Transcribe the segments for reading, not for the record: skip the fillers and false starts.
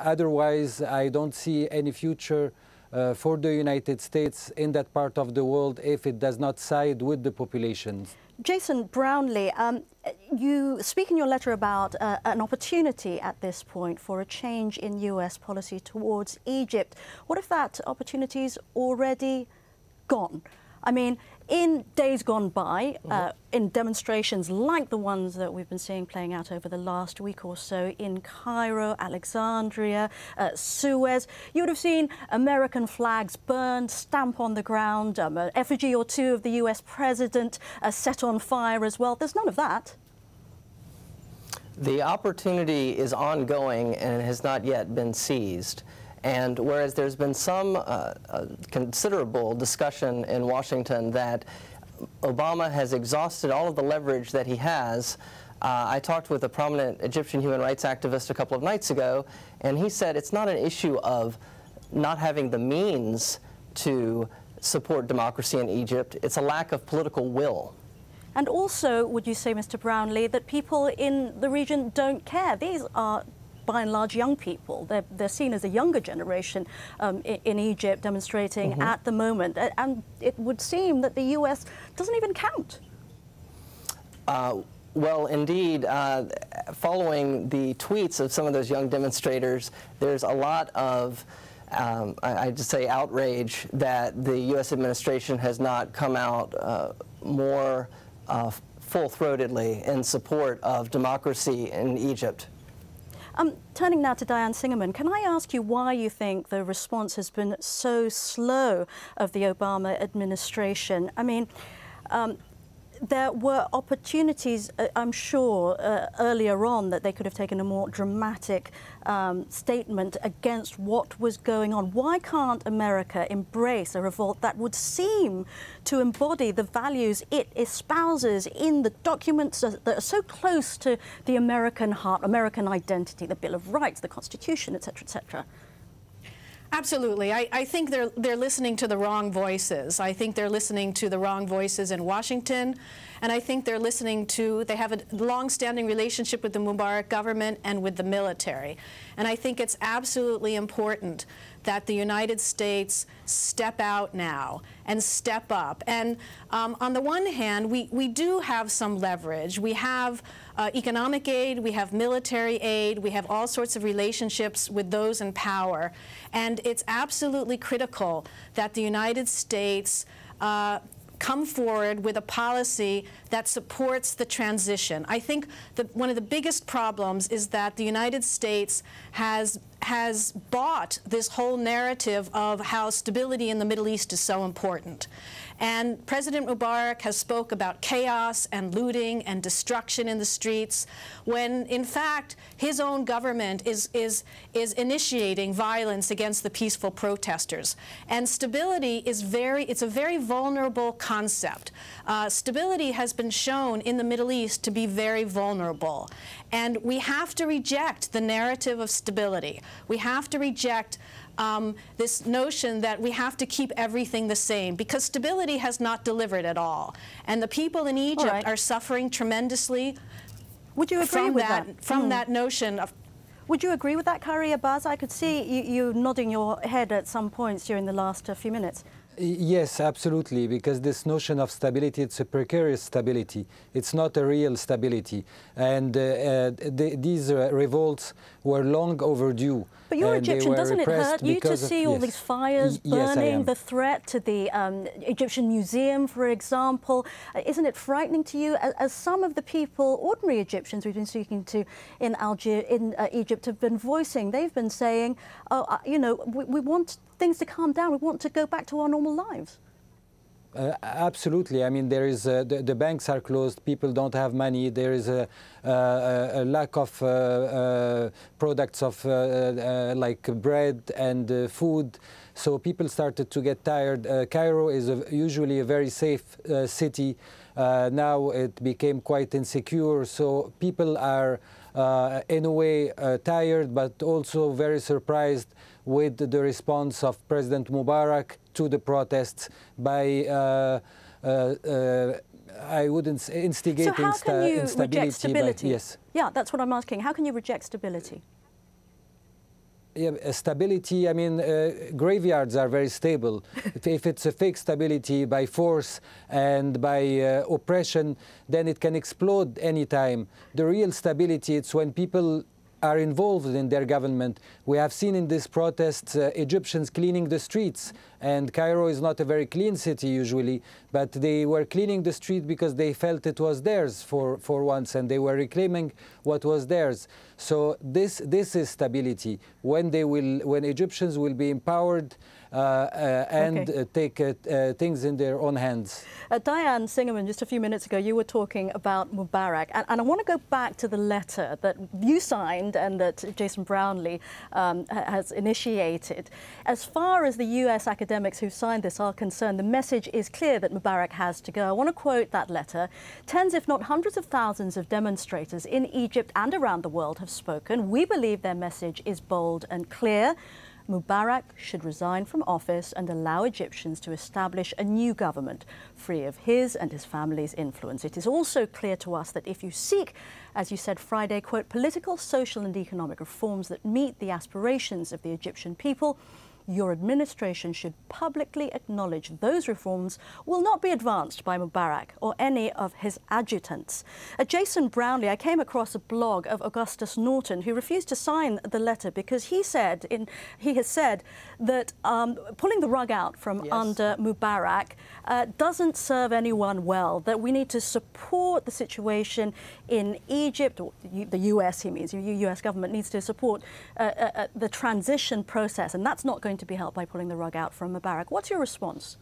Otherwise, I don't see any future for the United States in that part of the world if it does not side with the populations. Jason Brownlee, you speak in your letter about an opportunity at this point for a change in US policy towards Egypt. What if that opportunity's already gone? I mean, in days gone by, in demonstrations like the ones that we've been seeing playing out over the last week or so in Cairo, Alexandria, Suez, you would have seen American flags burned, stamp on the ground, an effigy or two of the US president set on fire as well. There's none of that. The opportunity is ongoing and has not yet been seized. And whereas there's been some considerable discussion in Washington that Obama has exhausted all of the leverage that he has, I talked with a prominent Egyptian human rights activist a couple of nights ago, and he said it's not an issue of not having the means to support democracy in Egypt, it's a lack of political will. And also, would you say, Mr. Brownlee, that people in the region don't care? These are by and large young people. They're seen as a younger generation in Egypt demonstrating at the moment. And it would seem that the US doesn't even count. Well, indeed, following the tweets of some of those young demonstrators, there's a lot of, I just say, outrage that the US administration has not come out more full-throatedly in support of democracy in Egypt. Turning now to Diane Singerman, can I ask you why you think the response has been so slow of the Obama administration? I mean, there were opportunities, I'm sure, earlier on that they could have taken a more dramatic statement against what was going on. Why can't America embrace a revolt that would seem to embody the values it espouses in the documents that are so close to the American heart, American identity, the Bill of Rights, the Constitution, etc., etc.? Absolutely. I think they're listening to the wrong voices. I think they're listening to the wrong voices in Washington, and I think they're listening to, they have a long-standing relationship with the Mubarak government and with the military. And I think it's absolutely important that the United States step out now and step up. And on the one hand, we do have some leverage. We have economic aid, we have military aid, we have all sorts of relationships with those in power. And it's absolutely critical that the United States come forward with a policy that supports the transition. I think that one of the biggest problems is that the United States has bought this whole narrative of how stability in the Middle East is so important. And President Mubarak has spoke about chaos and looting and destruction in the streets, when in fact his own government is initiating violence against the peaceful protesters. And stability is it's a very vulnerable concept. Stability has been shown in the Middle East to be very vulnerable. And we have to reject the narrative of stability. We have to reject this notion that we have to keep everything the same, because stability has not delivered at all. And the people in Egypt are suffering tremendously. Would you agree with that? From that notion of... Would you agree with that, Kari Abbas? I could see you nodding your head at some points during the last few minutes. Yes, absolutely, because this notion of stability, it's a precarious stability. It's not a real stability. And these revolts were long overdue. But you're Egyptian, doesn't it hurt you to see all these fires burning, the threat to the Egyptian Museum, for example? Isn't it frightening to you? As some of the people, ordinary Egyptians we've been speaking to in Egypt have been voicing, they've been saying, oh, you know, we want things to calm down, we want to go back to our normal lives. Absolutely. I mean, there is the banks are closed. People don't have money. There is a lack of products of like bread and food. So people started to get tired. Cairo is usually a very safe city. Now it became quite insecure. So people are in a way tired, but also very surprised with the response of President Mubarak to the protests by I wouldn't say instigating so how can you instability. reject stability? Yes. Yeah, that's what I'm asking. How can you reject stability? Yeah, stability, I mean, graveyards are very stable. If it's a fake stability by force and by oppression, then it can explode anytime. The real stability, it's when people are involved in their government. We have seen in these protests Egyptians cleaning the streets, and Cairo is not a very clean city usually, but they were cleaning the street because they felt it was theirs for once, and they were reclaiming what was theirs. So this is stability, when Egyptians will be empowered and take things in their own hands. Diane Singerman, just a few minutes ago, you were talking about Mubarak, and I want to go back to the letter that you signed and that Jason Brownlee has initiated. As far as the US academics who signed this are concerned, the message is clear that Mubarak has to go. I want to quote that letter. Tens, if not hundreds of thousands of demonstrators in Egypt and around the world have spoken. We believe their message is bold and clear. Mubarak should resign from office and allow Egyptians to establish a new government free of his and his family's influence. It is also clear to us that if you seek, as you said Friday, quote, political, social and economic reforms that meet the aspirations of the Egyptian people, your administration should publicly acknowledge those reforms will not be advanced by Mubarak or any of his adjutants. Jason Brownlee, I came across a blog of Augustus Norton, who refused to sign the letter because he has said that pulling the rug out from under Mubarak doesn't serve anyone well, that we need to support the situation in Egypt, or the US, he means, the US government needs to support the transition process, and that's not going to be helped by pulling the rug out from Mubarak. What's your response?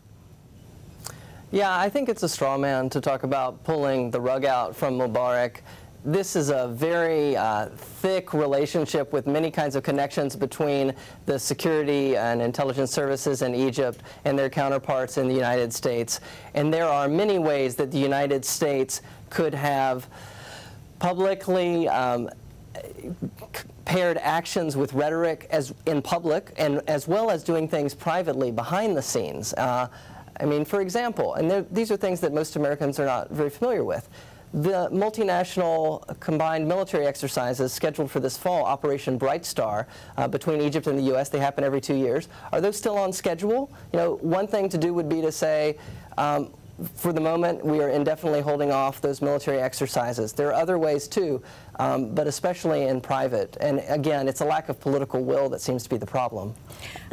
Yeah, I think it's a straw man to talk about pulling the rug out from Mubarak. This is a very thick relationship with many kinds of connections between the security and intelligence services in Egypt and their counterparts in the United States. And there are many ways that the United States could have publicly paired actions with rhetoric in public, and as well as doing things privately behind the scenes. I mean, for example, and these are things that most Americans are not very familiar with. The multinational combined military exercises scheduled for this fall, Operation Bright Star, between Egypt and the U.S., they happen every 2 years. Are those still on schedule? You know, one thing to do would be to say, for the moment, we are indefinitely holding off those military exercises. There are other ways too, but especially in private. And again, it's a lack of political will that seems to be the problem.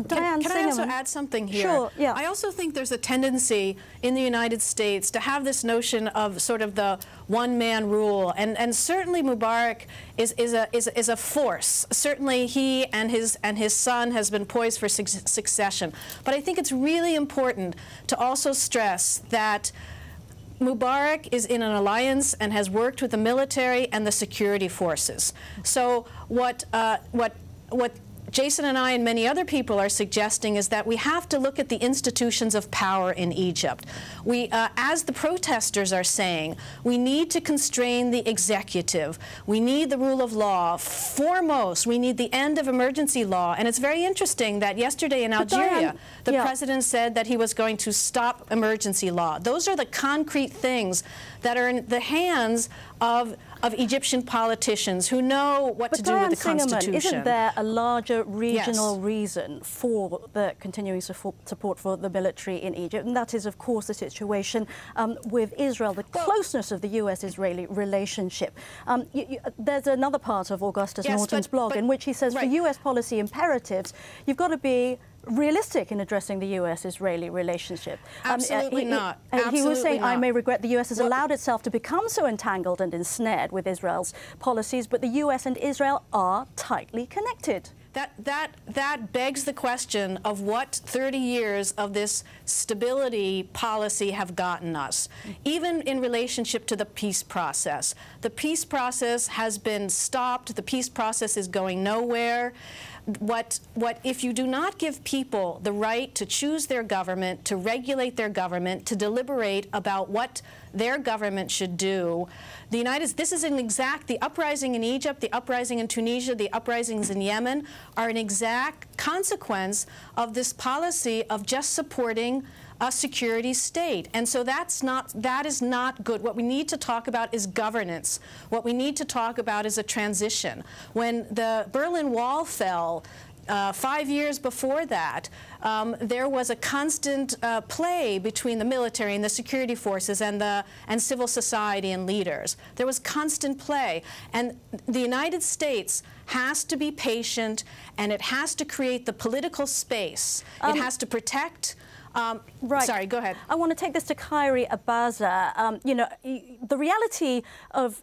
Can I also add something here? Sure, yeah. I also think there's a tendency in the United States to have this notion of sort of the one-man rule, and certainly Mubarak is a force. Certainly he and his son has been poised for succession. But I think it's really important to also stress that Mubarak is in an alliance and has worked with the military and the security forces. So what Jason and I and many other people are suggesting is that we have to look at the institutions of power in Egypt. We, as the protesters are saying, we need to constrain the executive. We need the rule of law. Foremost, we need the end of emergency law. And it's very interesting that yesterday in Algeria, the president said that he was going to stop emergency law. Those are the concrete things that are in the hands of Egyptian politicians who know what to do with the Constitution. Isn't there a larger regional reason for the continuing support for the military in Egypt? And that is, of course, the situation with Israel, the closeness of the US-Israeli relationship. There's another part of Augustus Norton's blog in which he says for US policy imperatives, you've got to be realistic in addressing the US-Israeli relationship. Absolutely not. He was saying, I may regret the US has allowed itself to become so entangled and ensnared with Israel's policies, but the US and Israel are tightly connected. That begs the question of what 30 years of this stability policy have gotten us, even in relationship to the peace process. The peace process has been stopped. The peace process is going nowhere. If you do not give people the right to choose their government, to regulate their government, to deliberate about what their government should do, the uprising in Egypt, the uprising in Tunisia, the uprisings in Yemen are an exact consequence of this policy of just supporting a security state. And so that is not good. What we need to talk about is governance. What we need to talk about is a transition. When the Berlin Wall fell, 5 years before that, there was a constant play between the military and the security forces and civil society and leaders. There was constant play. And the United States has to be patient, and it has to create the political space. It has to protect. Right. Sorry, go ahead. I want to take this to Khairi Abaza. You know, the reality of